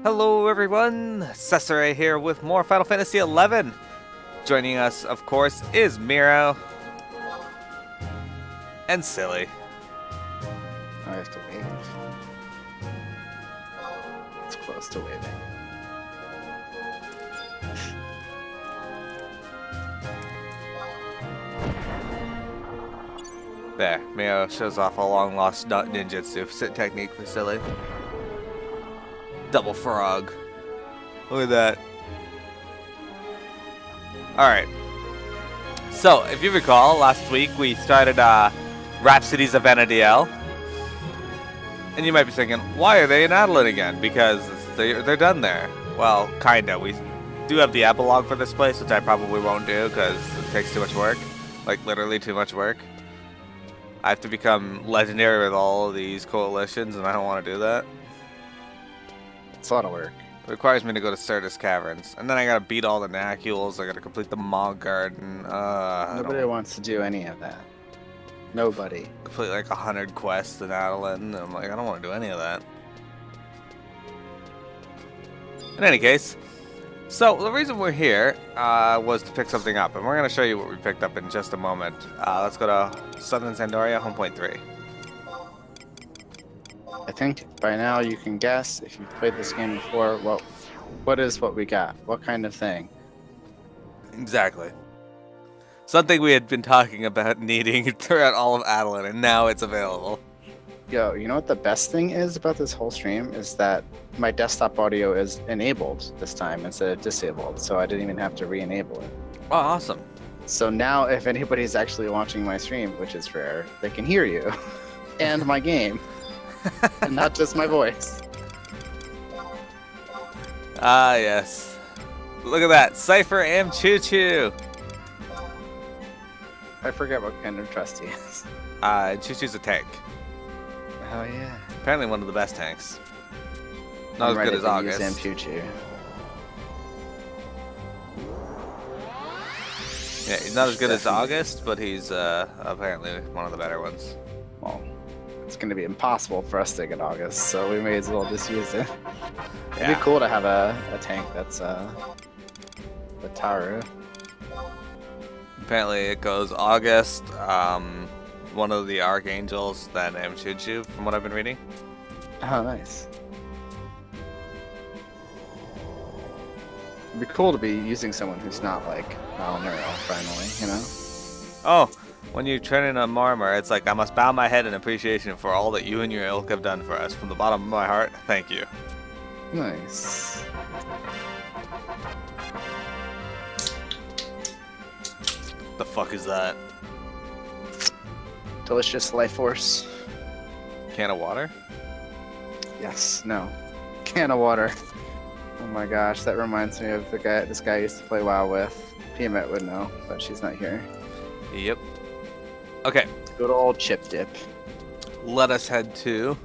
Hello everyone, Cesare here with more Final Fantasy XI. Joining us, of course, is Miro and Silly. I have to wave. It's close to waving. There, Miro shows off a long-lost ninjutsu sit technique for Silly. Double frog. Look at that. Alright. So, if you recall, last week we started Rhapsodies of Vana'diel. And you might be thinking, why are they in Adelaide again? Because they're done there. Well, kinda. We do have the epilogue for this place, which I probably won't do because it takes too much work. Like, literally too much work. I have to become legendary with all of these coalitions, and I don't want to do that. It's a lot of work. It requires me to go to Certus Caverns. And then I gotta beat all the Nacules, I gotta complete the Mog Garden. Nobody wants to do any of that. Nobody. Complete like 100 quests in Adelaide, and I'm like, I don't want to do any of that. In any case, so the reason we're here was to pick something up, and we're going to show you what we picked up in just a moment. Let's go to Southern Sandoria, home point 3. I think by now you can guess, if you've played this game before, what is what we got? What kind of thing? Exactly. Something we had been talking about needing throughout all of Adelaide, and now it's available. Yo, you know what the best thing is about this whole stream is that my desktop audio is enabled this time instead of disabled, so I didn't even have to re-enable it. Oh, awesome. So now if anybody's actually watching my stream, which is rare, they can hear you and my game, and not just my voice. Ah, yes. Look at that. Cypher and Choo Choo. I forget what kind of trust he is. Choo Choo's a tank. Oh yeah. Apparently one of the best tanks. Not as good as August. Yeah, he's not as good as August, but he's apparently one of the better ones. Well, it's going to be impossible for us to get August, so we may as well just use it. It'd be cool to have a tank that's the Taru. Apparently it goes August, one of the Archangels, then Mchuchu, from what I've been reading. Oh, nice. It'd be cool to be using someone who's not like Valnero, finally, you know? Oh, when you turn in a Marmor, it's like, I must bow my head in appreciation for all that you and your ilk have done for us. From the bottom of my heart, thank you. Nice. The fuck is that? Delicious life force. Can of water? Yes, no. Can of water. Oh my gosh, that reminds me of this guy I used to play WoW with. Piamet would know, but she's not here. Yep. Okay. Good old chip dip. Let us head to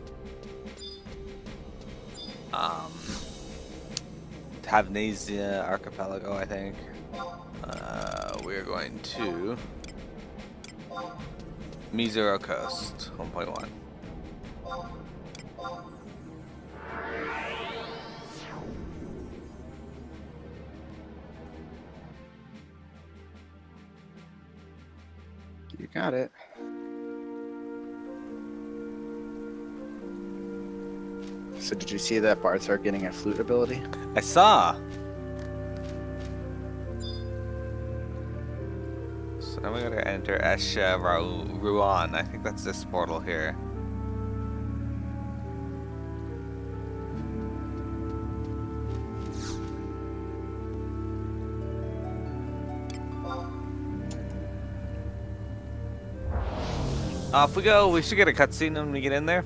Tavnesia Archipelago, I think. We're going to Mizuro Coast, 1.1. You got it. So did you see that Bards are getting a flute ability? I saw. So now we gotta enter Escha Ruan. I think that's this portal here. Off we go. We should get a cutscene when we get in there.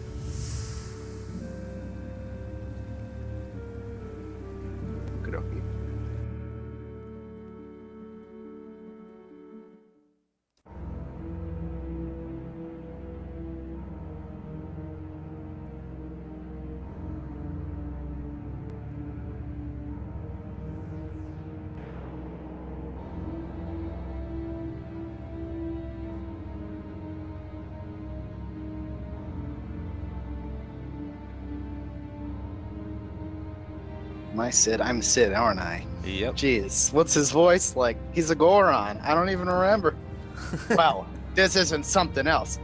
Okey-dokey. My Sid, I'm Sid, aren't I? Yep. Jeez, what's his voice? Like, he's a Goron. I don't even remember. Well, this isn't something else.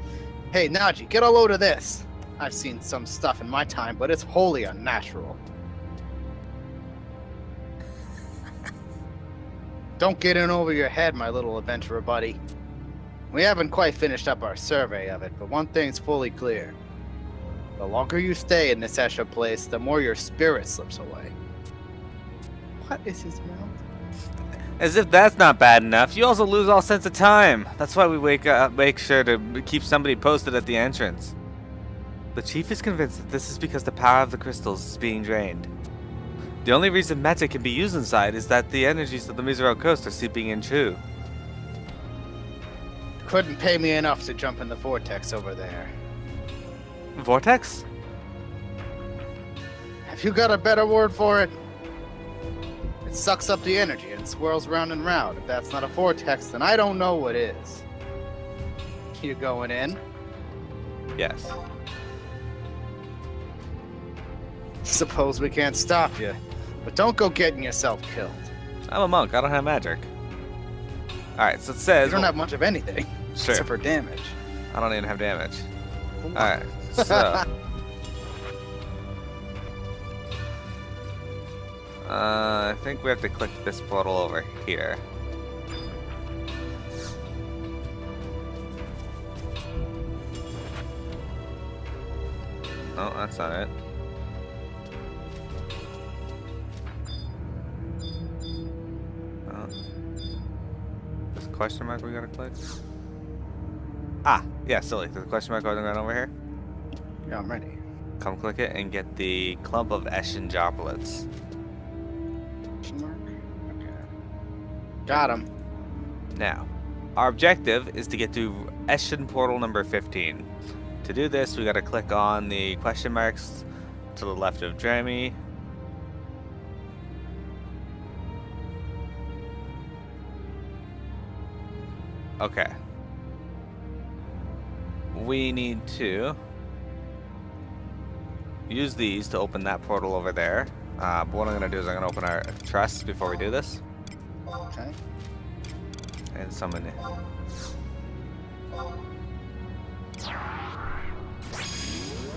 Hey, Naji, get a load of this. I've seen some stuff in my time, but it's wholly unnatural. Don't get in over your head, my little adventurer buddy. We haven't quite finished up our survey of it, but one thing's fully clear. The longer you stay in this Escha place, the more your spirit slips away. What is his mouth? As if that's not bad enough, you also lose all sense of time. That's why we make sure to keep somebody posted at the entrance. The chief is convinced that this is because the power of the crystals is being drained. The only reason magic can be used inside is that the energies of the Miserable Coast are seeping in too. Couldn't pay me enough to jump in the vortex over there. Vortex? Have you got a better word for it? It sucks up the energy and swirls round and round. If that's not a vortex, then I don't know what is. You going in? Yes. Suppose we can't stop you, but don't go getting yourself killed. I'm a monk, I don't have magic. Alright, so it says... You don't have much of anything, Sure. except for damage. I don't even have damage. Alright, so... I think we have to click this portal over here. No, that's not it. This question mark we gotta click? Ah, yeah, silly. There's a question mark going on over here. Yeah, I'm ready. Come click it and get the clump of Eshin droplets. Question mark? Okay. Got him. Now, our objective is to get to Eshin portal number 15. To do this, we gotta click on the question marks to the left of Jeremy. Okay. We need to use these to open that portal over there. But what I'm gonna do is I'm gonna open our chests before we do this. Okay. And summon it.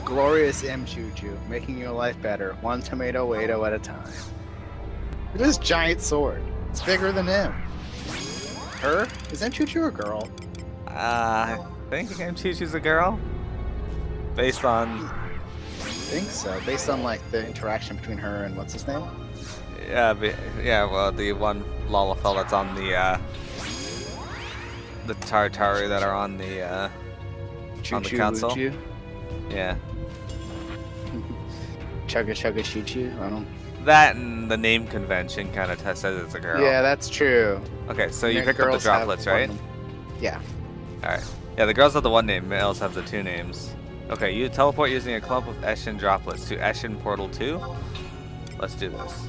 Glorious M. Choo-Choo, making your life better, one tomato at a time. Look at this giant sword. It's bigger than him. Her? Is M. Choo-Choo a girl? I think M. Choo-Choo's a girl. Based on... I think so. Based on like the interaction between her and what's his name? Yeah, well, the one Lalafell that's on the Tartari that are on the console. Choo-Choo. Yeah. Chugga chugga choo-choo. I don't. That and the name convention kind of says it's a girl. Yeah, that's true. Okay, so you Yeah, picked up the girls have droplets, right? one- Yeah. Alright. Yeah, the girls have the one name, males have the two names. Okay, you teleport using a clump of Eshin droplets to Eshin Portal 2. Let's do this.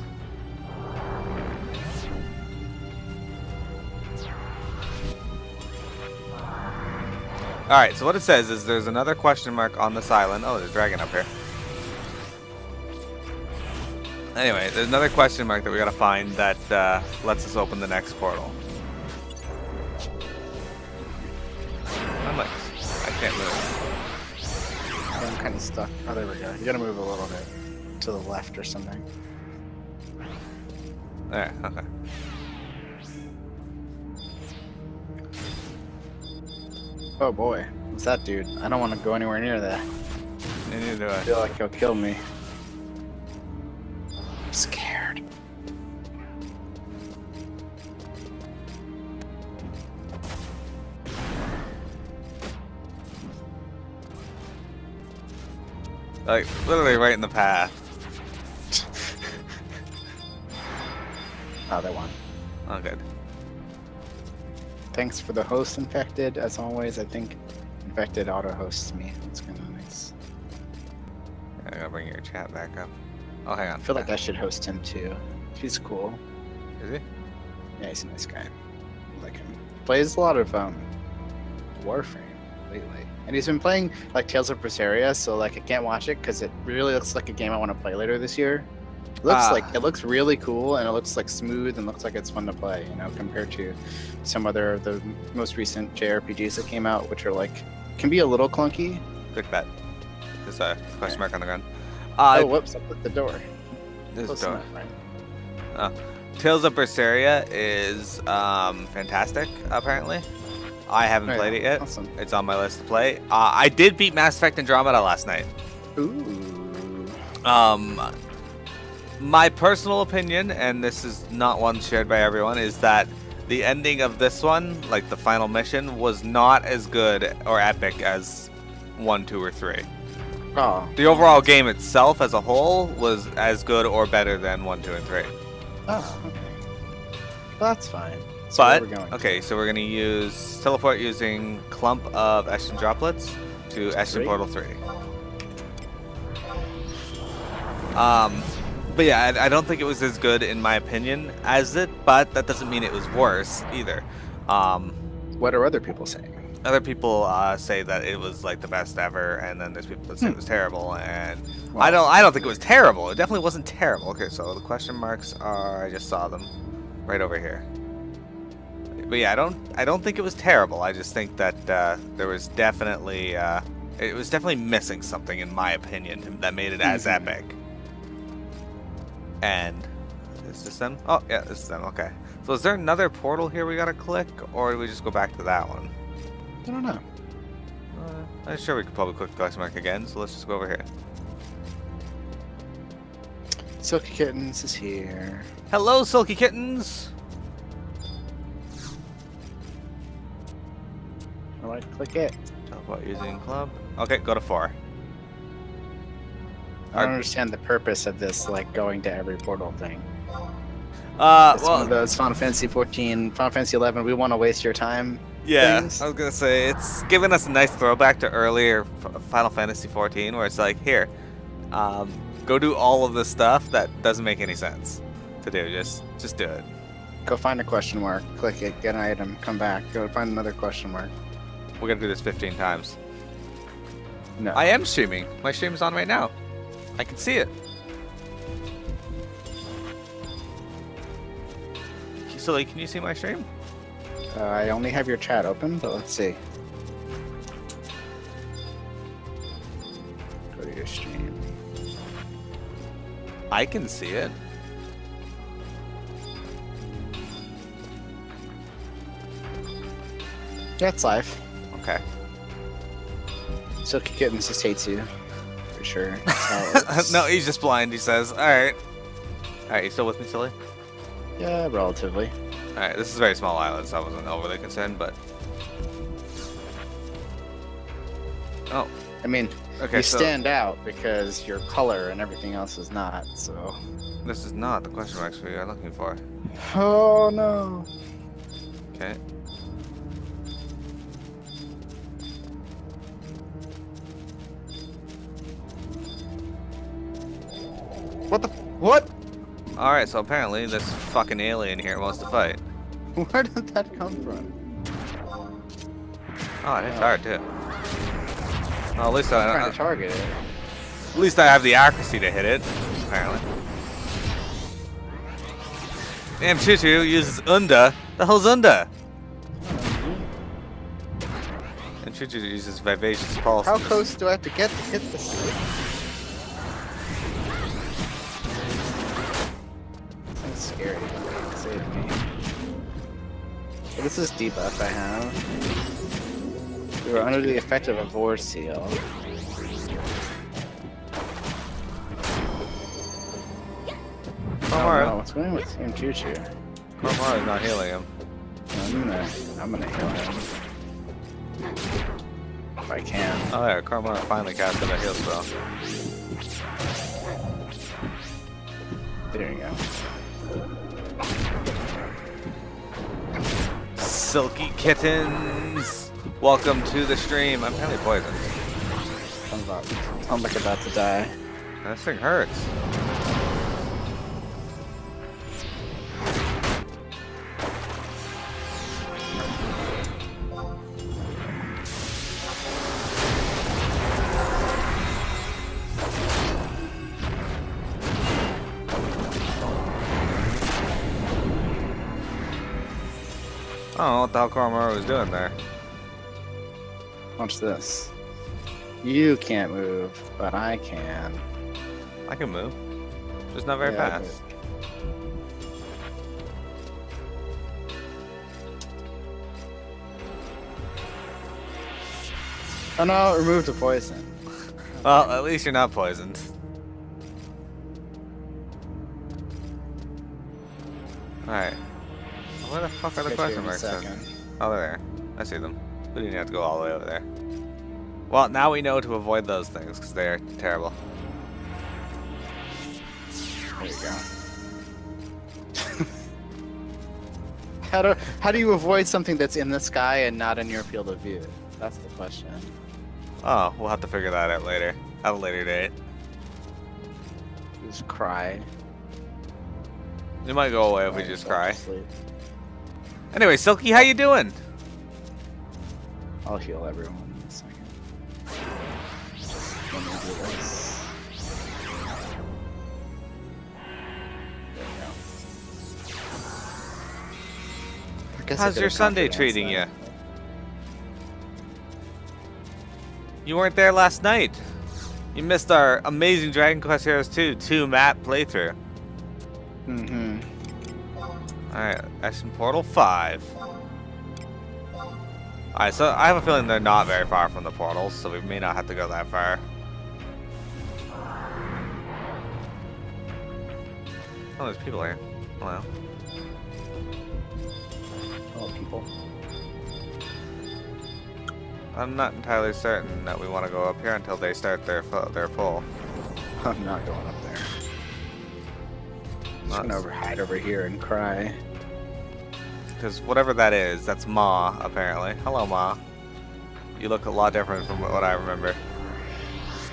Alright, so what it says is there's another question mark on this island. Oh, there's a dragon up here. Anyway, there's another question mark that we gotta find that lets us open the next portal. I'm like, I can't move. I'm kind of stuck. Oh, there we go. You gotta move a little bit to the left or something. There, okay. Oh boy, what's that dude? I don't want to go anywhere near that. Neither do I I. feel like he'll kill me. I'm scared. Like, literally right in the path. Oh, they won. Oh, good. Thanks for the host, Infected. As always, I think Infected auto-hosts me. That's kind of nice. I gotta bring your chat back up. Oh, hang on. I feel like I should host him too. He's cool. Is he? Yeah, he's a nice guy. I like him. Plays a lot of Warframe lately, and he's been playing like Tales of Berseria. So like I can't watch it because it really looks like a game I want to play later this year. It looks really cool, and it looks like smooth, and looks like it's fun to play. You know, compared to some other of the most recent JRPGs that came out, which are like can be a little clunky. Quick bet. There's a question mark on the ground. Oh, whoops! I put the door. This Close door. enough, right? Tales of Berseria is fantastic. Apparently, I haven't Oh, played yeah. it yet. Awesome. It's on my list to play. I did beat Mass Effect Andromeda last night. Ooh. My personal opinion, and this is not one shared by everyone, is that the ending of this one, like the final mission, was not as good or epic as 1, 2, or 3. Oh. The overall game itself as a whole was as good or better than 1, 2, and 3. Oh. Okay. Well, that's fine. So where But, we're going. okay, so we're going to teleport using Clump of Eschen Droplets to Eschen 3? Portal 3. But yeah, I don't think it was as good in my opinion as it, but that doesn't mean it was worse either. What are other people saying? Other people say that it was like the best ever, and then there's people that say it was terrible, and Well, I don't think it was terrible. It definitely wasn't terrible. Okay, so the question marks are, I just saw them right over here. But yeah, I don't think it was terrible. I just think that there was definitely it was definitely missing something in my opinion that made it as epic. And is this them? Oh yeah, this is them. Okay. So is there another portal here we gotta click, or do we just go back to that one? I don't know. I'm sure we could probably click the question mark again. So let's just go over here. Silky Kittens is here. Hello, Silky Kittens. Alright, click it. Teleport using club. Okay, go to 4. I don't understand the purpose of this, like going to every portal thing. It's one Well, of those Final Fantasy 14, Final Fantasy 11. We want to waste your time. yeah, things. I was gonna say it's giving us a nice throwback to earlier Final Fantasy 14, where it's like, here, go do all of this stuff that doesn't make any sense to do. Just do it. Go find a question mark. Click it. Get an item. Come back. Go find another question mark. We're gonna do this 15 times. No. I am streaming. My stream is on right now. I can see it. Silly, can you see my stream? I only have your chat open, but let's see. Go to your stream. I can see it. Yeah, it's live. Okay. Silky Kittens just hates you. For sure. That's how it works. No, he's just blind, he says. Alright. Alright, you still with me, Silly? Yeah, relatively. Alright, this is a very small island, so I wasn't overly concerned, but... Oh, I mean, okay, you so stand out because your color and everything else is not, so... this is not the question marks we are looking for. Oh, no. Okay. What the... What? Alright, so apparently this fucking alien here wants to fight. Where did that come from? Oh, it hits hard, too. Well, at least I'm trying I to target it. at least I have the accuracy to hit it, apparently. Damn, Choo-Choo uses Unda. The hell's Unda? And Choo-Choo uses Vivacious Pulse. How close do I have to get to hit this thing? That's scary. Save me. This is debuff I have. We were under the effect of a Vor Seal. Alright. Oh, what's going on with Team Choo-Choo? Carmar is not healing him. I'm gonna heal him. If I can. Oh yeah, Carmar finally casted a heal spell. There you go. Silky Kittens! Welcome to the stream. I'm apparently poisoned. I'm like about to die. This thing hurts. don't know what the hell Koromaru was doing there. Watch this. You can't move, but I can. I can move. Just not very fast. Oh no, remove the poison. Well, at least you're not poisoned. Alright. Where the fuck are the question marks then? Oh, they're there. I see them. We didn't have to go all the way over there. Well, now we know to avoid those things, because they are terrible. There you go. How do you avoid something that's in the sky and not in your field of view? That's the question. Oh, we'll have to figure that out later. At a later date. Just cry. You might go away if we just cry. Sleep. Anyway, Silky, how you doing? I'll heal everyone in a second. Let me do this. There we go. How's your Sunday treating you? You weren't there last night. You missed our amazing Dragon Quest Heroes 2 map playthrough. Mm-hmm. Alright, Action Portal 5. Alright, so I have a feeling they're not very far from the portals, so we may not have to go that far. Oh, there's people here. Hello. Hello, people. I'm not entirely certain that we want to go up here until they start their pull. I'm not going up there. I'm just gonna hide over here and cry. Because whatever that is, that's Ma, apparently. Hello, Ma. You look a lot different from what I remember.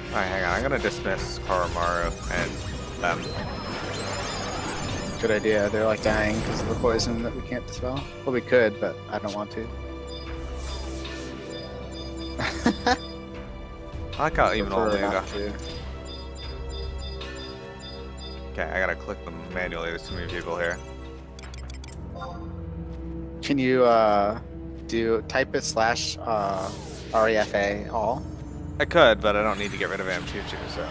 Alright, hang on. I'm gonna dismiss Koromaru and them. Good idea. They're like dying because of the poison that we can't dispel. Well, we could, but I don't want to. I like how even all they got. Okay, I gotta click them manually. There's too many people here. Can you type it / REFA all? I could, but I don't need to get rid of Amchuchu, so.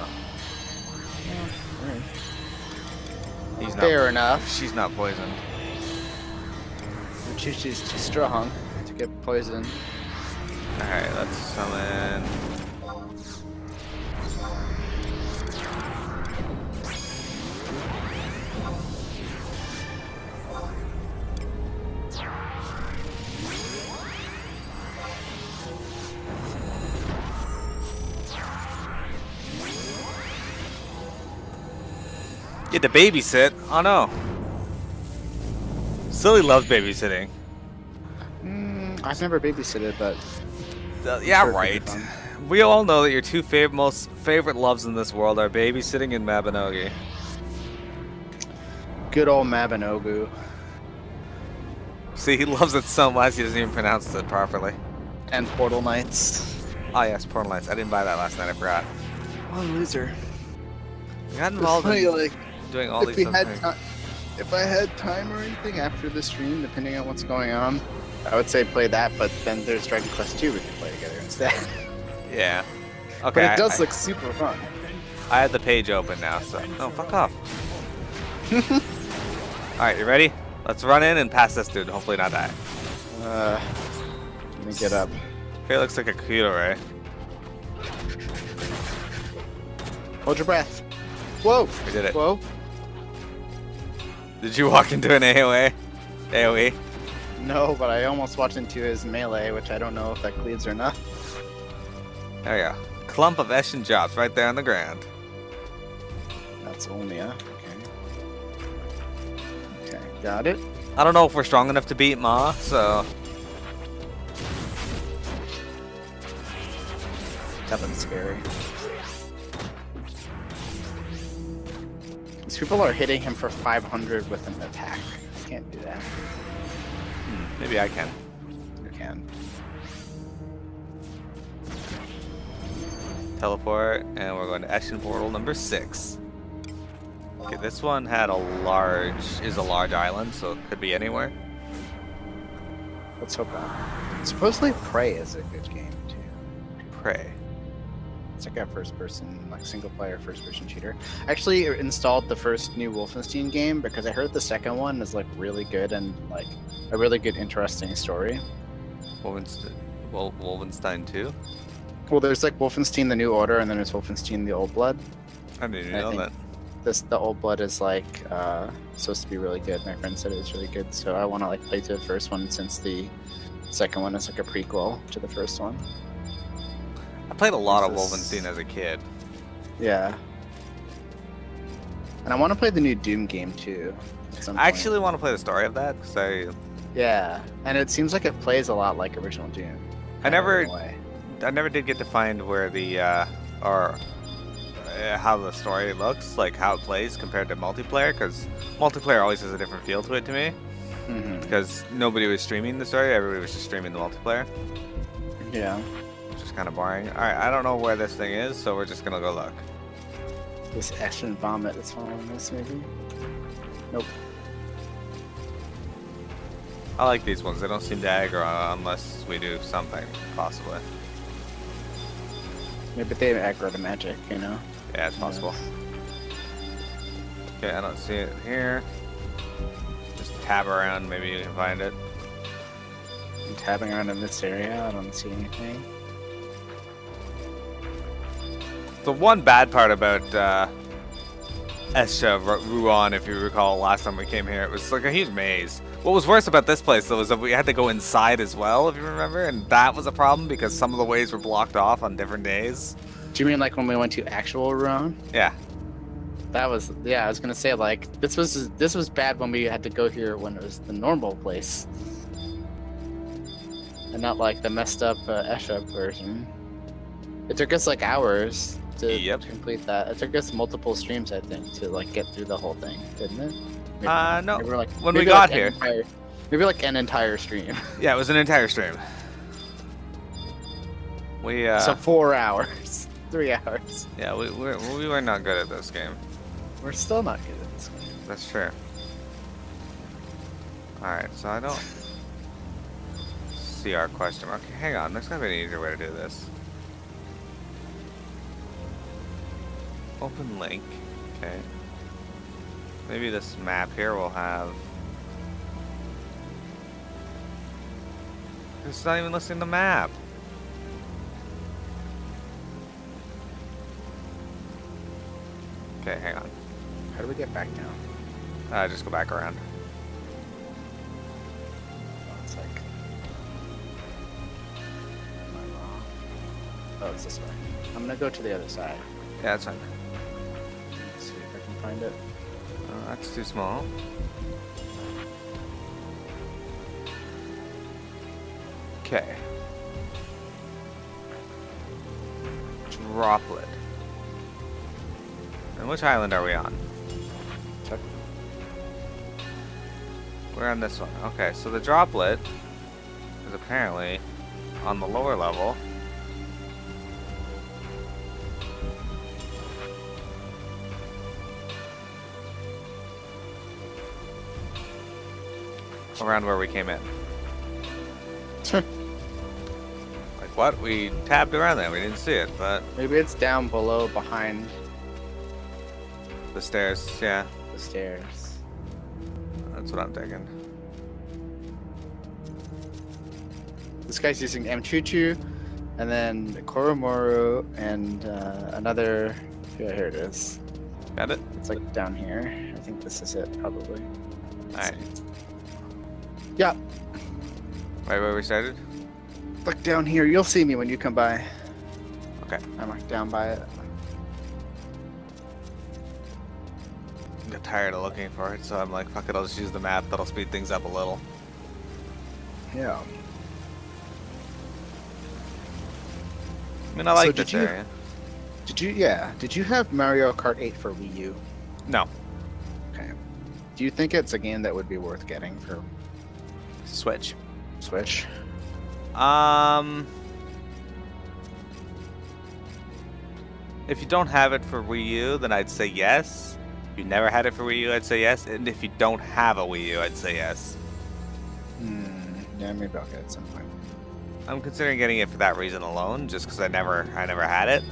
Right. He's not. Fair enough. She's not poisoned. Chuchu's too strong to get poisoned. Alright, let's summon. Get to babysit? Oh no. Silly loves babysitting. I've never babysitted, but Yeah, right. We all know that your two most favorite loves in this world are babysitting and Mabinogi. good old Mabinogi. See, he loves it so much he doesn't even pronounce it properly. And Portal Knights. Oh yes, Portal Knights. I didn't buy that last night, I forgot. What a loser. You got involved in doing all these other things. If I had time or anything after the stream, depending on what's going on, I would say play that, but then there's Dragon Quest 2 we can play together instead. Yeah. But Okay. it does look super fun. I had the page open now, so. No, fuck off. Alright, you ready? Let's run in and pass this dude, hopefully not die. Let me get up. Okay, looks like a Kudo, right? Hold your breath. Whoa! We did it. Whoa. Did you walk into an AoE? AoE? No, but I almost walked into his melee, which I don't know if that cleaves or not. There we go. Clump of Eshin drops right there on the ground. That's Omnia. Okay, got it. I don't know if we're strong enough to beat Ma, so. Nothing scary. These people are hitting him for 500 with an attack. I can't do that. Maybe I can. You can. Teleport, and we're going to Eshin Portal number 6. Okay, this one had is a large island, so it could be anywhere. Let's hope not. Supposedly Prey is a good game too. Prey. It's like a first-person, like single-player first-person shooter. I actually installed the first new Wolfenstein game because I heard the second one is like really good and like a really good, interesting story. Wolfenstein 2? Well, there's like Wolfenstein: The New Order, and then there's Wolfenstein: The Old Blood. I didn't even I know think that. The Old Blood is like supposed to be really good. My friend said it was really good, so I want to like play through the first one since the second one is like a prequel to the first one. I played a lot of This Wolfenstein as a kid. Yeah. And I want to play the new Doom game too. At some I point. actually want to play the story of that because Yeah, and it seems like it plays a lot like original Doom. I never- in a way. I never did get to find where the how the story looks, like how it plays compared to multiplayer, because multiplayer always has a different feel to it to me. Mhm. Because nobody was streaming the story, everybody was just streaming the multiplayer, Yeah. which is kind of boring. All right, I don't know where this thing is, so we're just gonna go look. This ash and vomit is following us, maybe. Nope. I like these ones. They don't seem to aggro unless we do something, possibly. Maybe they aggro the magic, you know? Yeah, it's possible. Okay, I don't see it here. Just tab around, maybe you can find it. I'm tabbing around in this area, I don't see anything. The one bad part about Escha Ruan, if you recall, last time we came here, it was like a huge maze. What was worse about this place, though, was that we had to go inside as well, if you remember, and that was a problem because some of the ways were blocked off on different days. Do you mean like when we went to actual Roan? Yeah. That was, yeah, I was gonna say like this was bad when we had to go here when it was the normal place, and not like the messed up Escha version. It took us like hours to Yep. complete that. It took us multiple streams, I think, to like get through the whole thing, didn't it? Maybe, No. maybe like, When we maybe got like here. Maybe like an entire stream. Yeah, it was an entire stream. We, So 4 hours, 3 hours. yeah, we were not good at this game. We're still not good at this game. That's true. Alright, so I don't see our question mark. Hang on, there's gotta be an easier way to do this. Open link. Okay. Maybe this map here will have... It's not even listing the map. Okay, hang on. How do we get back down? Just go back around. Oh, it's like. Am I wrong? Oh, it's this way. I'm gonna go to the other side. Yeah, that's fine. Let's see if I can find it. That's too small. Okay. Droplet. And which island are we on? Check. We're on this one. Okay, so the droplet is apparently on the lower level. Around where we came in. Like what? We tabbed around there. We didn't see it, but Maybe it's down below behind the stairs, yeah. the stairs. That's what I'm thinking. This guy's using Mchuchu, and then Koromoru, and another. Yeah, here it is. Got it? It's like down here. I think this is it, probably. Alright. Yeah, Right where we started? look down here. You'll see me when you come by. Okay. I'm like down by it. I got tired of looking for it, so I'm like, fuck it, I'll just use the map. That'll speed things up a little. Yeah. I mean, I like So this did you- area. Did you have Mario Kart 8 for Wii U? No. Okay. Do you think it's a game that would be worth getting for Switch. Switch? If you don't have it for Wii U, then I'd say yes. If you never had it for Wii U, I'd say yes. And if you don't have a Wii U, I'd say yes. Yeah, maybe I'll get it at some point. I'm considering getting it for that reason alone, just because I never had it.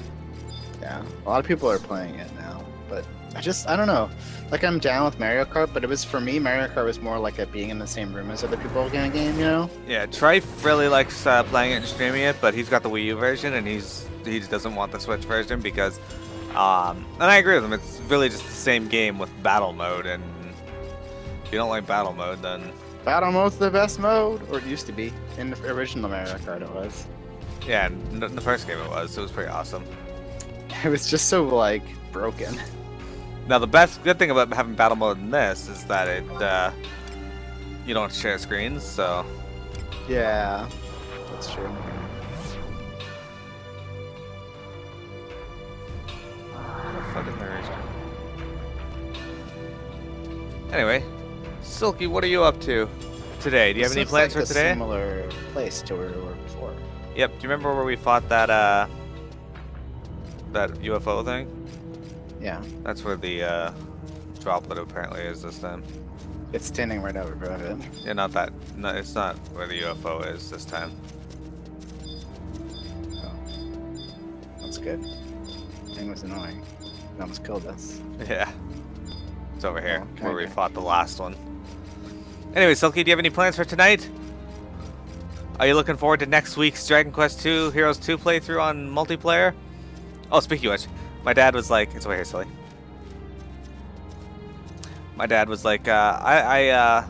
Yeah, a lot of people are playing it now, but I don't know. Like, I'm down with Mario Kart, but it was, for me, Mario Kart was more like being in the same room as other people in a game, you know? Yeah, Trife really likes playing it and streaming it, but he's got the Wii U version, and he just doesn't want the Switch version because, and I agree with him, it's really just the same game with battle mode, and if you don't like battle mode, then... Battle mode's the best mode, or it used to be. In the original Mario Kart it was. Yeah, in the first game it was pretty awesome. It was just so, like, broken. Now the good thing about having battle mode in this is that it, you don't share screens, so... Yeah, that's true. What the fuck is my race car? Anyway, Silky, what are you up to today? Do you have any plans for today? Similar place to where we were before. Yep. Do you remember where we fought that that UFO thing? Yeah. That's where the droplet apparently is this time. It's standing right over it. Yeah, not that. No, it's not where the UFO is this time. Oh. That's good. Thing was annoying. It almost killed us. Yeah. It's over here, Oh, okay, where we okay. fought the last one. Anyway, Silky, do you have any plans for tonight? Are you looking forward to next week's Dragon Quest II Heroes 2 playthrough on multiplayer? Oh, speaking of which, my dad was like, it's over here, silly. My dad was like, I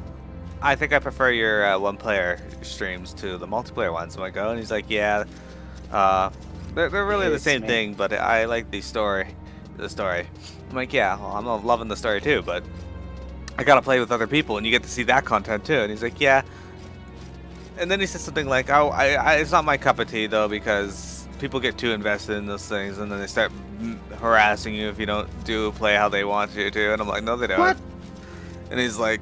think I prefer your one-player streams to the multiplayer ones. I'm like, oh, and he's like, yeah, they're really the same thing, but I like the story. I'm like, yeah, well, I'm loving the story too, but I gotta play with other people, and you get to see that content too. And he's like, yeah. And then he said something like, oh, it's not my cup of tea though, because people get too invested in those things, and then they start harassing you if you don't play how they want you to. And I'm like, no, they don't. What? And he's like,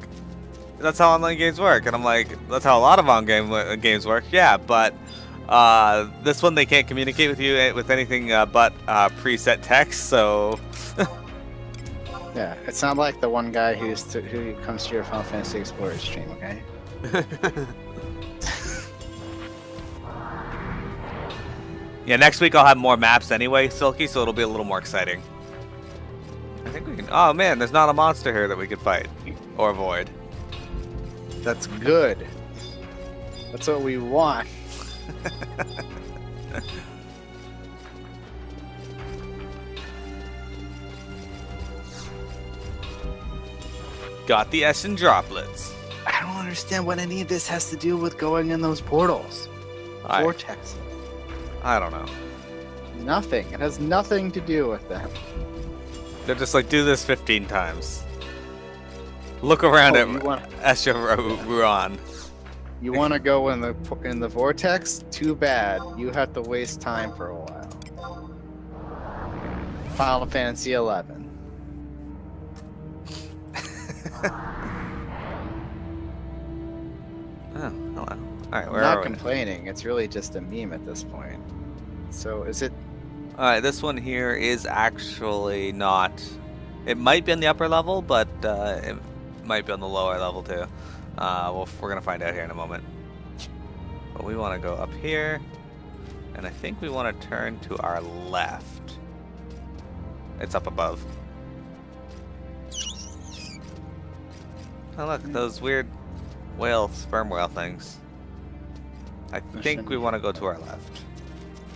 that's how online games work. And I'm like, that's how a lot of games work. Yeah, but this one they can't communicate with you with anything but preset text. So Yeah, it's not like the one guy who comes to your Final Fantasy Explorer stream, okay? yeah, next week I'll have more maps anyway, Silky, so it'll be a little more exciting. I think we can. Oh man, there's not a monster here that we could fight or avoid. That's good. That's what we want. Got the Escha droplets. I don't understand what any of this has to do with going in those portals. Vortex. I don't know. Nothing. It has nothing to do with them. They're just like, do this 15 times. Look around at Escha Ruan. You want to go in the vortex? Too bad. You have to waste time for a while. Final Fantasy 11. Oh, hello. Alright, I'm where not are we? complaining. It's really just a meme at this point. So is it? Alright, this one here is actually not... It might be on the upper level, but it might be on the lower level too. Well, we're going to find out here in a moment. But we want to go up here. And I think we want to turn to our left. It's up above. Oh look, those weird sperm whale things. I think we want to go to our left.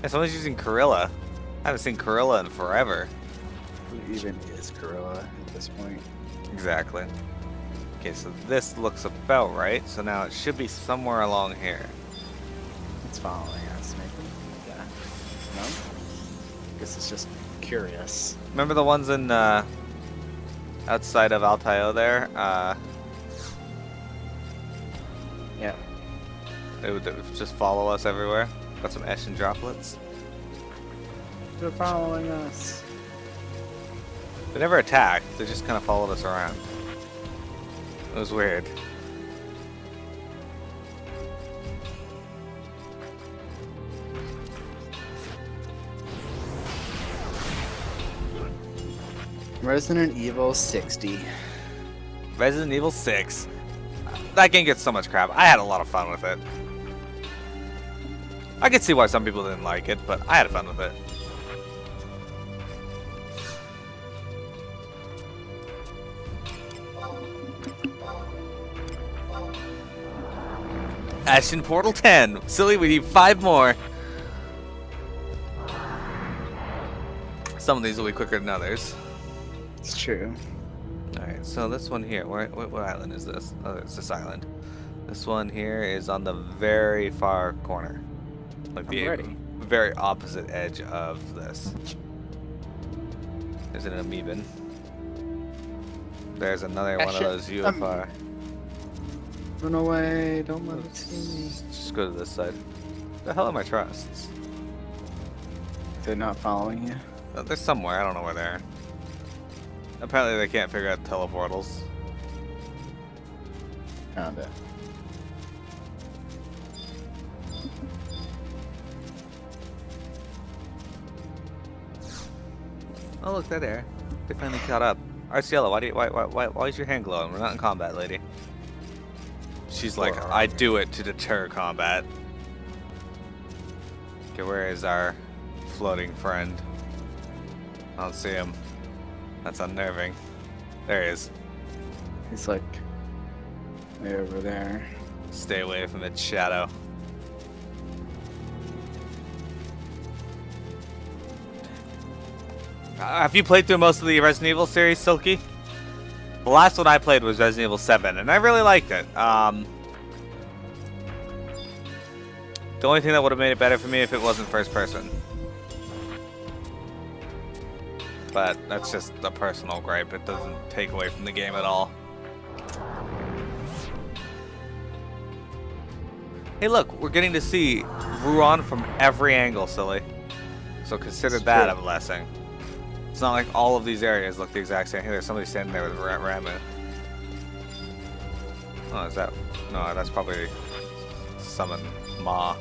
Yeah, someone's using Corilla. I haven't seen Corilla in forever. Who even is Gorilla at this point? Exactly. Okay, so this looks about right. So now it should be somewhere along here. It's following us, maybe. Yeah. No? Guess it's just curious. Remember the ones in outside of Altair there? Yeah. They would just follow us everywhere. Got some Escha droplets. They're following us. They never attacked. They just kind of followed us around. It was weird. Resident Evil 60. Resident Evil 6. that game gets so much crap. I had a lot of fun with it. I could see why some people didn't like it, but I had fun with it. Ashen Portal 10. Silly, we need 5 more. Some of these will be quicker than others. It's true. Alright, so this one here, what island is this? Oh, it's this island. This one here is on the very far corner. Like the very opposite edge of this. There's an amoeban. There's another one of those UFR. Run away, don't let it see me. Just go to this side. The hell are my trusts? They're not following you. They're somewhere, I don't know where they are. Apparently they can't figure out teleportals. Found it. Oh look, they're there. They finally caught up. Arciela, why is your hand glowing? We're not in combat, lady. She's like, I do it to deter combat. Okay, where is our floating friend? I don't see him. That's unnerving. There he is. He's like way over there. Stay away from its shadow. Have you played through most of the Resident Evil series, Silky? The last one I played was Resident Evil 7, and I really liked it. The only thing that would have made it better for me if it wasn't first person. But that's just a personal gripe. It doesn't take away from the game at all. Hey look, we're getting to see Ruan from every angle, silly. So consider that a blessing. It's not like all of these areas look the exact same. Hey, there's somebody standing there with Ramu. Oh, is that? No, that's probably Summon Ma.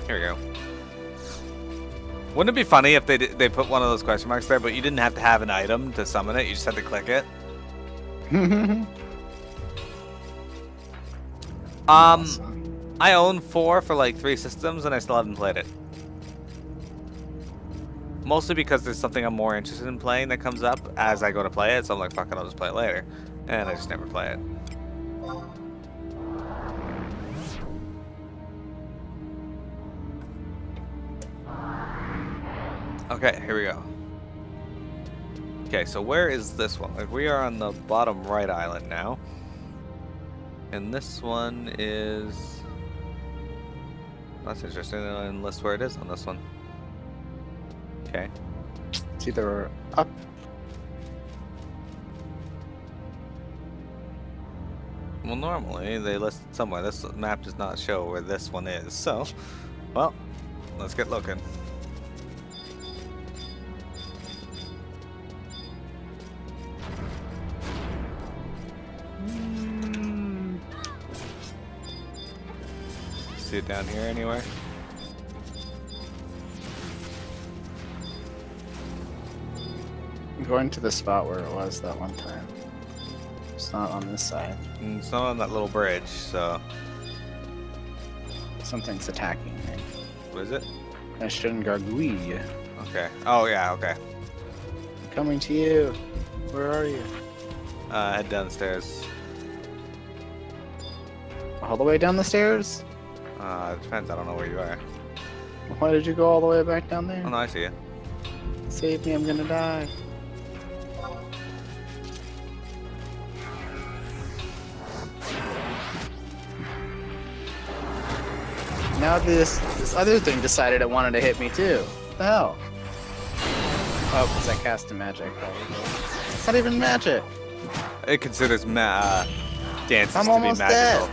Here we go. Wouldn't it be funny if they put one of those question marks there, but you didn't have to have an item to summon it, you just had to click it? I own 4 for like 3 systems and I still haven't played it. Mostly because there's something I'm more interested in playing that comes up as I go to play it, so I'm like, fuck it, I'll just play it later. And I just never play it. Okay, here we go. Okay, so where is this one? Like, we are on the bottom right island now. And this one is... That's interesting. They don't list where it is on this one. Okay. It's either up. Well, normally they list it somewhere. This map does not show where this one is. So, well, let's get looking. See it down here anywhere? I'm going to the spot where it was that one time. It's not on this side. It's not on that little bridge, so... Something's attacking me. What is it? Escha Gargouille. Okay. Oh, yeah, okay. I'm coming to you. Where are you? Head downstairs. All the way down the stairs? It depends. I don't know where you are. Why did you go all the way back down there? Oh, no, I see you. Save me, I'm gonna die. Now this other thing decided it wanted to hit me too. What the hell? Oh, because I cast a magic. It's not even magic. It considers dances I'm to be almost magical. dead.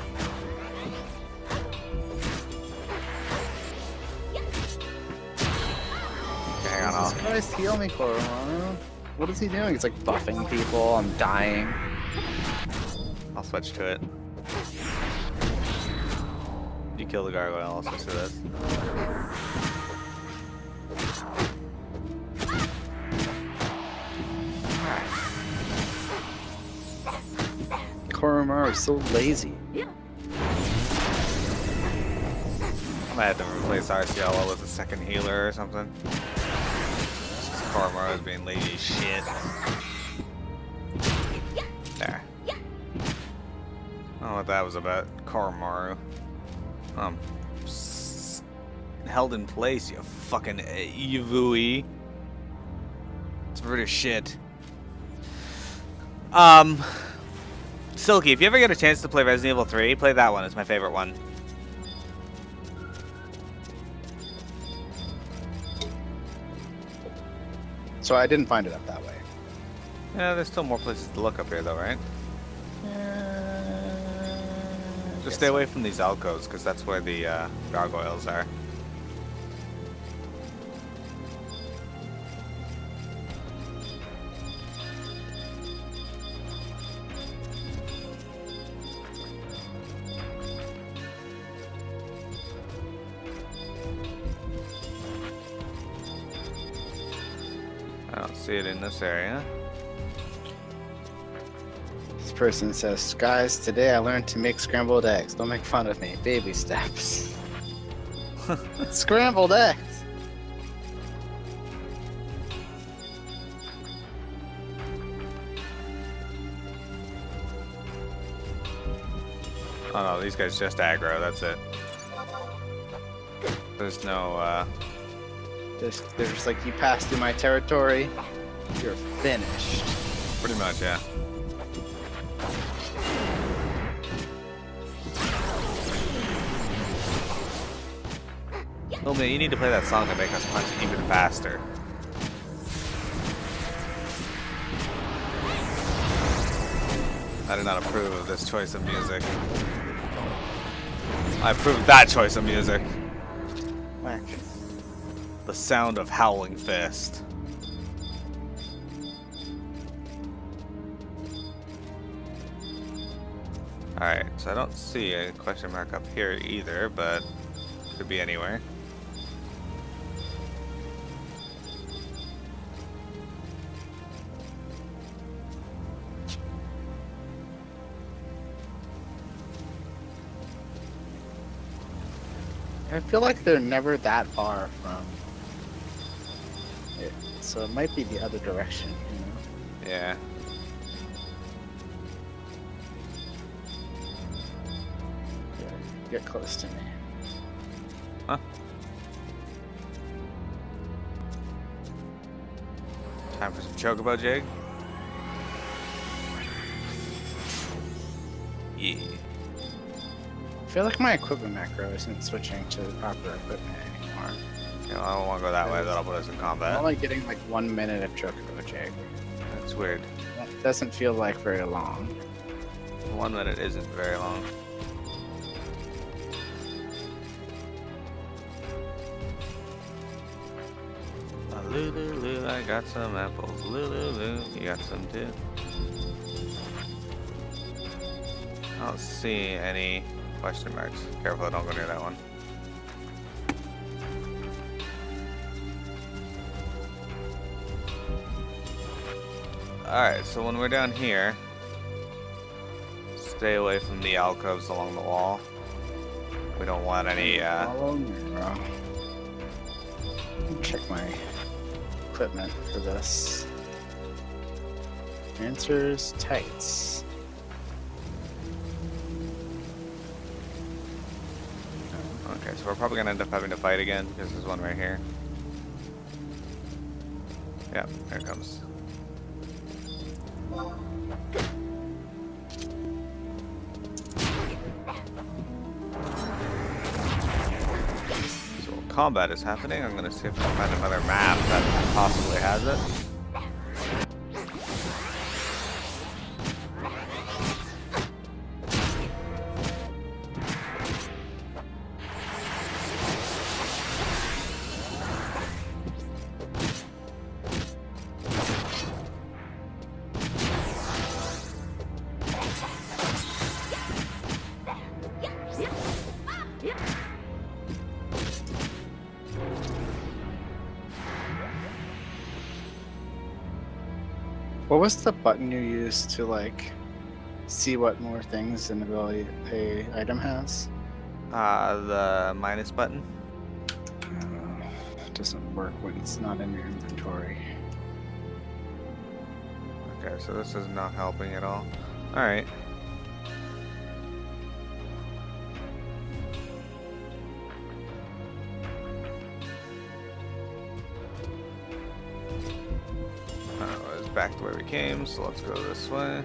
Hang on, Jesus Christ, heal me, Coromano. What is he doing? He's like buffing people. I'm dying. I'll switch to it. You kill the gargoyle, I'll switch to this. You're so lazy. I might have to replace RCL with a second healer or something. Koromaru is being lazy as shit. There. I don't know what that was about. Koromaru. Held in place, you fucking Yuvui. It's rude as shit. Silky, if you ever get a chance to play Resident Evil 3, play that one. It's my favorite one. So I didn't find it up that way. Yeah, there's still more places to look up here, though, right? Just stay away from these alcoves, because that's where the gargoyles are. I don't see it in this area. This person says, guys, today I learned to make scrambled eggs. Don't make fun of me. Baby steps. Scrambled eggs. Oh no, these guys just aggro, that's it. There's no, They're just like, you passed through my territory, you're finished. pretty much, yeah. Lil you need to play that song to make us punch even faster. I do not approve of this choice of music. I approve of that choice of music. Whack. The sound of Howling Fist. Alright, so I don't see a question mark up here either, but could be anywhere. I feel like they're never that far from it, so it might be the other direction, you know? Yeah. Get close to me. Huh? Time for some chocobo jig? Yeah. I feel like my equipment macro isn't switching to the proper equipment anymore. You know, I don't want to go that way, that'll put us in I'm combat. only getting like 1 minute of chocobo jig. That's weird. That doesn't feel like very long. 1 minute isn't very long. Lulu, I got some apples. Lulu, you got some too. I don't see any question marks. Careful, I don't go near that one. Alright, so when we're down here, stay away from the alcoves along the wall. We don't want any, Follow me, bro. Check my equipment for this. Answers, tights. Okay, so we're probably gonna end up having to fight again, because there's one right here. Yep, there it comes. So while combat is happening, I'm gonna see if I can find another map that possibly has it. What was the button you used to like see what more things an ability a item has? The minus button. It doesn't work when it's not in your inventory. Okay, so this is not helping at all. Alright. It's back to where we came, so let's go this way.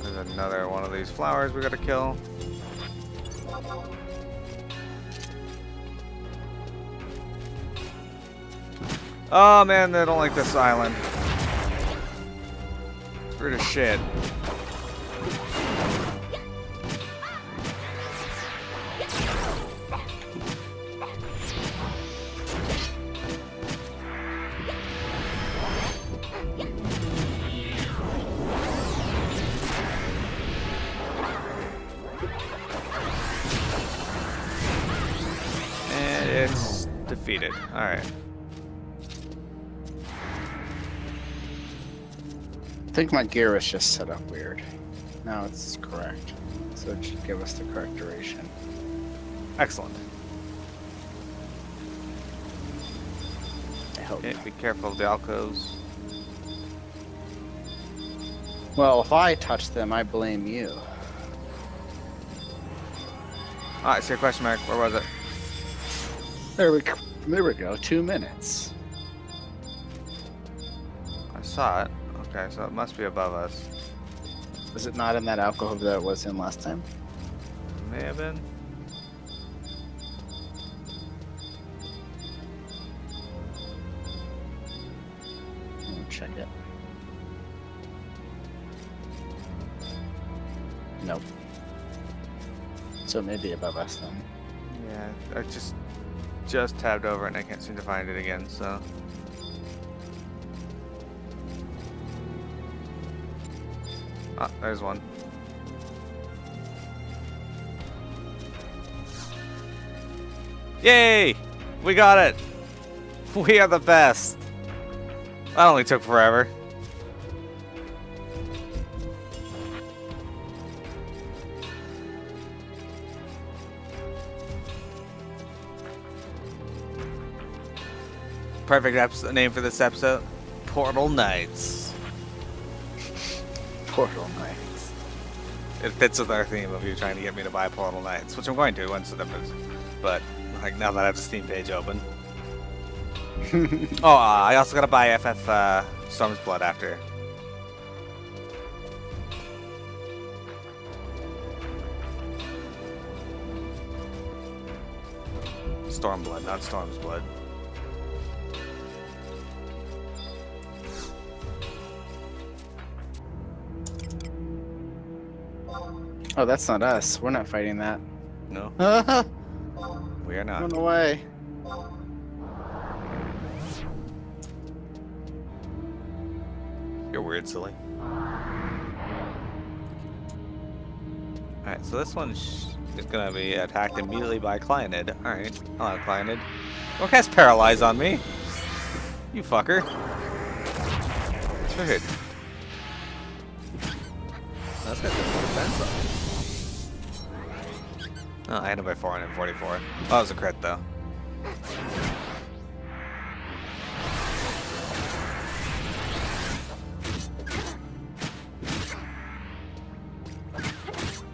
There's another one of these flowers we gotta kill. Oh man, they don't like this island. Screwed as shit. And it's defeated. Alright. I think my gear was just set up weird. Now it's correct. So it should give us the correct duration. Excellent. I hope. Okay, be careful of the alcoves. Well, if I touch them, I blame you. Oh, I see a question mark. Where was it? There we go. 2 minutes. I saw it. Okay, so it must be above us. Was it not in that alcove that it was in last time? May have been. I'll check it. Nope. So maybe above us then. Yeah, I just tabbed over it and I can't seem to find it again, so. Ah, there's one. Yay! We got it! We are the best! That only took forever. Perfect name for this episode. Portal Knights. Portal Knights. It fits with our theme of you trying to get me to buy Portal Knights, which I'm going to once it opens. But like now that I have the Steam page open. Oh, I also gotta buy FF Storm's Blood after. Stormblood, not Storm's Blood. Oh, that's not us. We're not fighting that. No, Run we are not. away. You're weird, silly. Alright, so this one is gonna be attacked immediately by Cyanid. Alright, I'll have Cyanid. Don't cast Paralyze on me! You fucker. Good. That's got good defense on. Oh, I hit him by 444. Oh, that was a crit, though.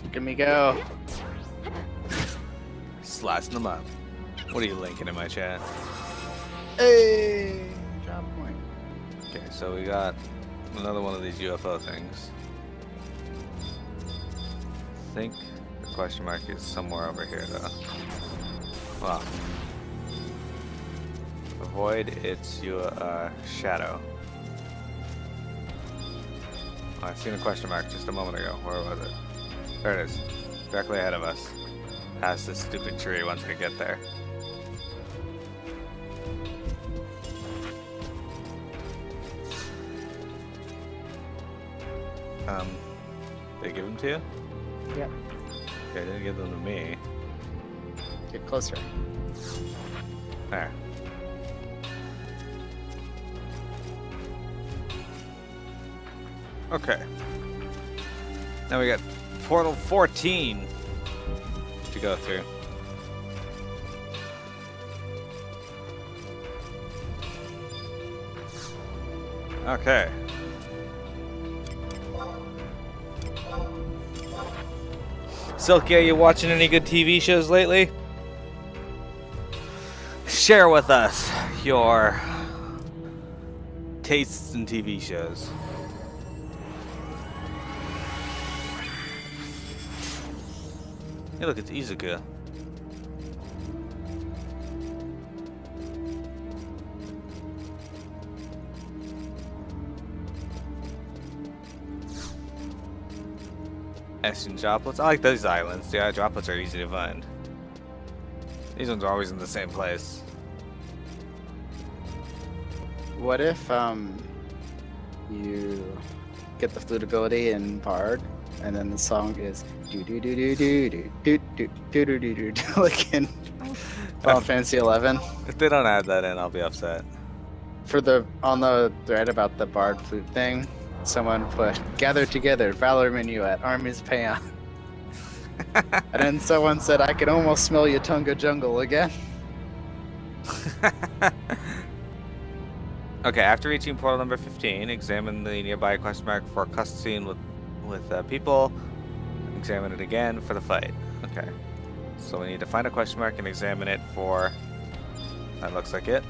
Look at me go. Slicing them up. What are you linking in my chat? Hey! Job point. Okay, so we got another one of these UFO things. I think the question mark is somewhere over here, though. Well, avoid its shadow. Oh, I seen a question mark just a moment ago. Where was it? There it is. Directly ahead of us. Past this stupid tree once we get there. They give them to you? Yeah. Okay, they didn't give them to me. Get closer. There. Okay. Now we got Portal 14 to go through. Okay. Silky, are you watching any good TV shows lately? Share with us your tastes in TV shows. Hey, look, it's Izuka. Escha and droplets. I like those islands. Yeah, droplets are easy to find. These ones are always in the same place. What if you get the flute ability in Bard, and then the song is do do do do do do do do do do do do like in Final Fantasy 11? If they don't add that in, I'll be upset. On the thread about the Bard flute thing, someone put "Gather together, Valor Minuet, armies Paeon." And then someone said, "I can almost smell Yatunga Jungle again." Okay, after reaching portal number 15, examine the nearby question mark for a cutscene with people. Examine it again for the fight. Okay. So we need to find a question mark and examine it for... That looks like it.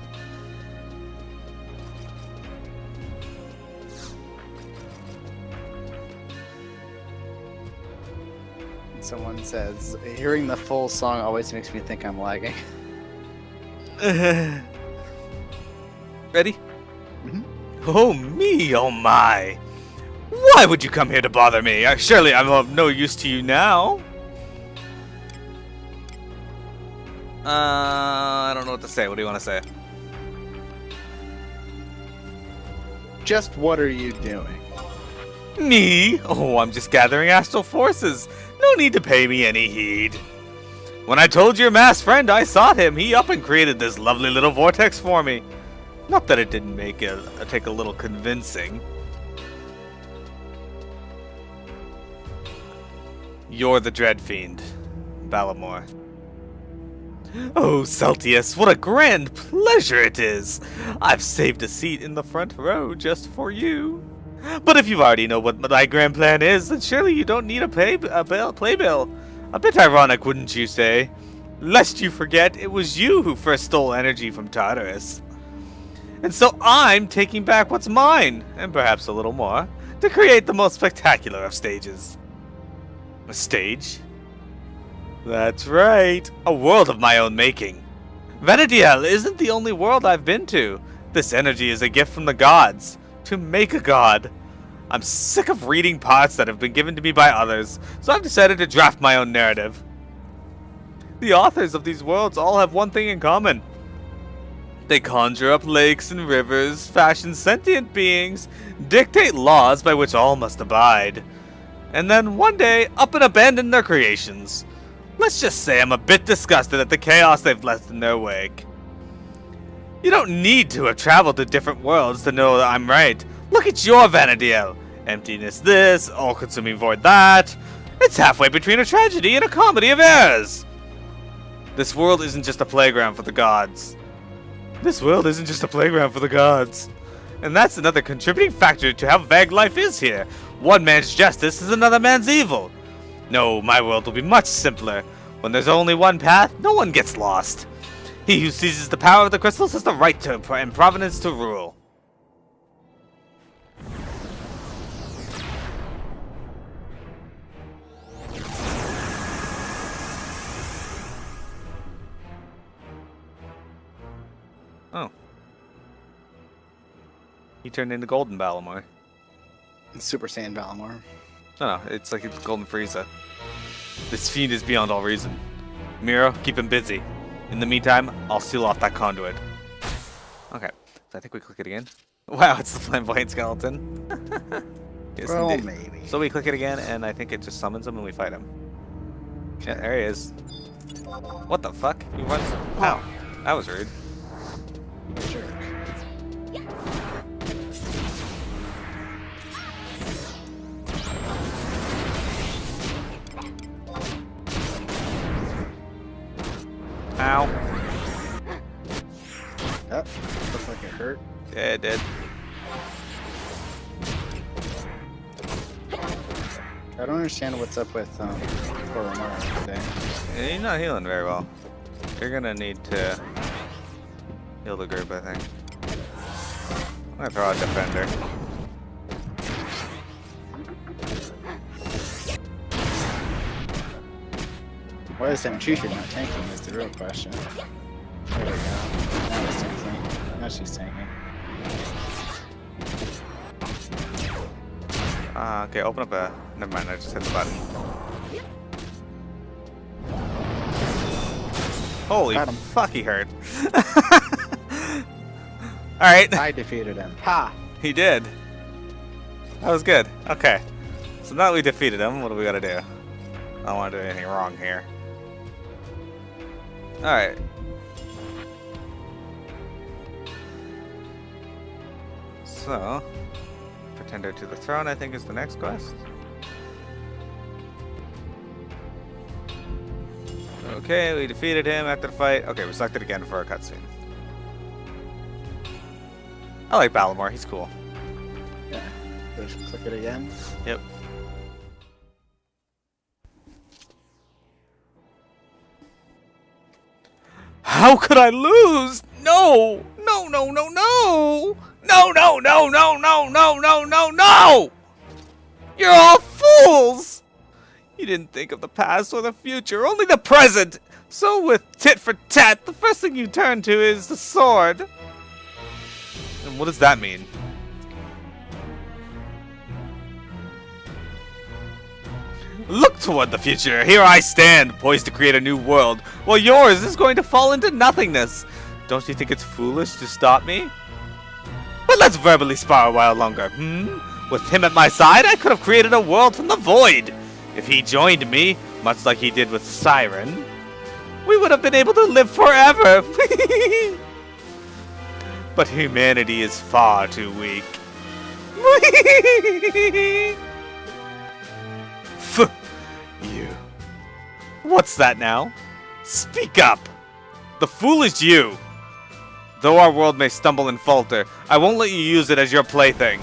Someone says, "Hearing the full song always makes me think I'm lagging." Ready? Mhm. Oh me, oh my! Why would you come here to bother me? Surely I'm of no use to you now. I don't know what to say. What do you want to say? Just what are you doing? Me? Oh, I'm just gathering astral forces. No need to pay me any heed. When I told your masked friend I sought him, he up and created this lovely little vortex for me. Not that it didn't take a little convincing. You're the Dread Fiend, Balamor. Oh, Celtius, what a grand pleasure it is! I've saved a seat in the front row just for you. But if you already know what my grand plan is, then surely you don't need a playbill. A bit ironic, wouldn't you say? Lest you forget, it was you who first stole energy from Tartarus. And so I'm taking back what's mine, and perhaps a little more, to create the most spectacular of stages. A stage? That's right, a world of my own making. Vana'diel isn't the only world I've been to. This energy is a gift from the gods, to make a god. I'm sick of reading parts that have been given to me by others, so I've decided to draft my own narrative. The authors of these worlds all have one thing in common. They conjure up lakes and rivers, fashion sentient beings, dictate laws by which all must abide, and then one day up and abandon their creations. Let's just say I'm a bit disgusted at the chaos they've left in their wake. You don't need to have traveled to different worlds to know that I'm right. Look at your Vana'diel. Emptiness this, all-consuming void that. It's halfway between a tragedy and a comedy of errors. This world isn't just a playground for the gods. This world isn't just a playground for the gods. And that's another contributing factor to how vague life is here. One man's justice is another man's evil. No, my world will be much simpler. When there's only one path, no one gets lost. He who seizes the power of the crystals has the right to and provenance to rule. Oh. He turned into Golden Balamor. Super Saiyan Balamor. No, it's like it's Golden Frieza. This fiend is beyond all reason. Miro, keep him busy. In the meantime, I'll seal off that conduit. Okay, so I think we click it again. Wow, it's the flamboyant skeleton. Yes, Well, indeed. maybe. So we click it again, and I think it just summons him and we fight him. Yeah, there he is. What the fuck? He runs. Wow, that was rude. Jerk. Ow. Oh, looks like it hurt. Yeah, it did. I don't understand what's up with poor Romero today. Yeah, you're not healing very well. You're gonna need to heal the group, I think. I'm gonna throw out Defender. Why is Amchushi not tanking is the real question. There we go. Now she's tanking. Now she's tanking. Okay, open up a... Never mind, I just hit the button. Holy Got him. fuck, he hurt. Alright. I defeated him. Ha! He did. That was good. Okay. So now that we defeated him, what do we gotta do? I don't want to do anything wrong here. Alright. So, Pretender to the Throne, I think, is the next quest. Okay, we defeated him after the fight. Okay, we selected again for a cutscene. I like Balamor, he's cool. Yeah. Just click it again. Yep. How could I lose? No! No, no, no, no! No, no, no, no, no, no, no, no, no! You're all fools! You didn't think of the past or the future, only the present! So with tit for tat, the first thing you turn to is the sword. And what does that mean? Look toward the future. Here I stand, poised to create a new world, while yours is going to fall into nothingness. Don't you think it's foolish to stop me? But let's verbally spar a while longer, With him at my side, I could have created a world from the void. If he joined me, much like he did with Siren, we would have been able to live forever. But humanity is far too weak. You. What's that now? Speak up! The fool is you! Though our world may stumble and falter, I won't let you use it as your plaything.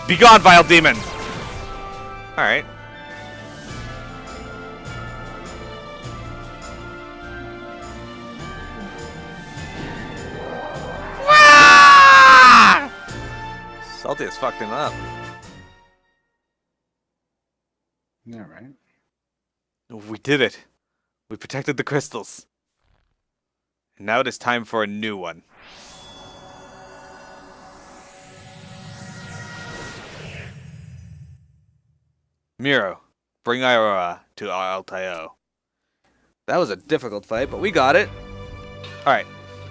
Begone, vile demon! Alright. Salty has fucked him up. Yeah, right. We did it. We protected the crystals. And now it is time for a new one. Miro, bring Iroha to Altair. That was a difficult fight, but we got it. Alright.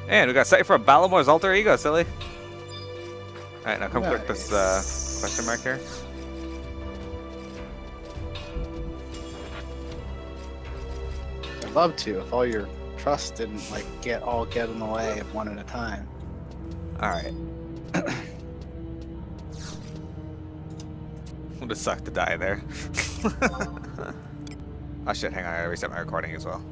And we got set for a Balamor's alter ego, silly. Alright, now come click this question mark here. I'd love to if all your trust didn't like get in the way of one at a time. Alright. Would have sucked to die there. Oh shit, hang on, I gotta reset my recording as well.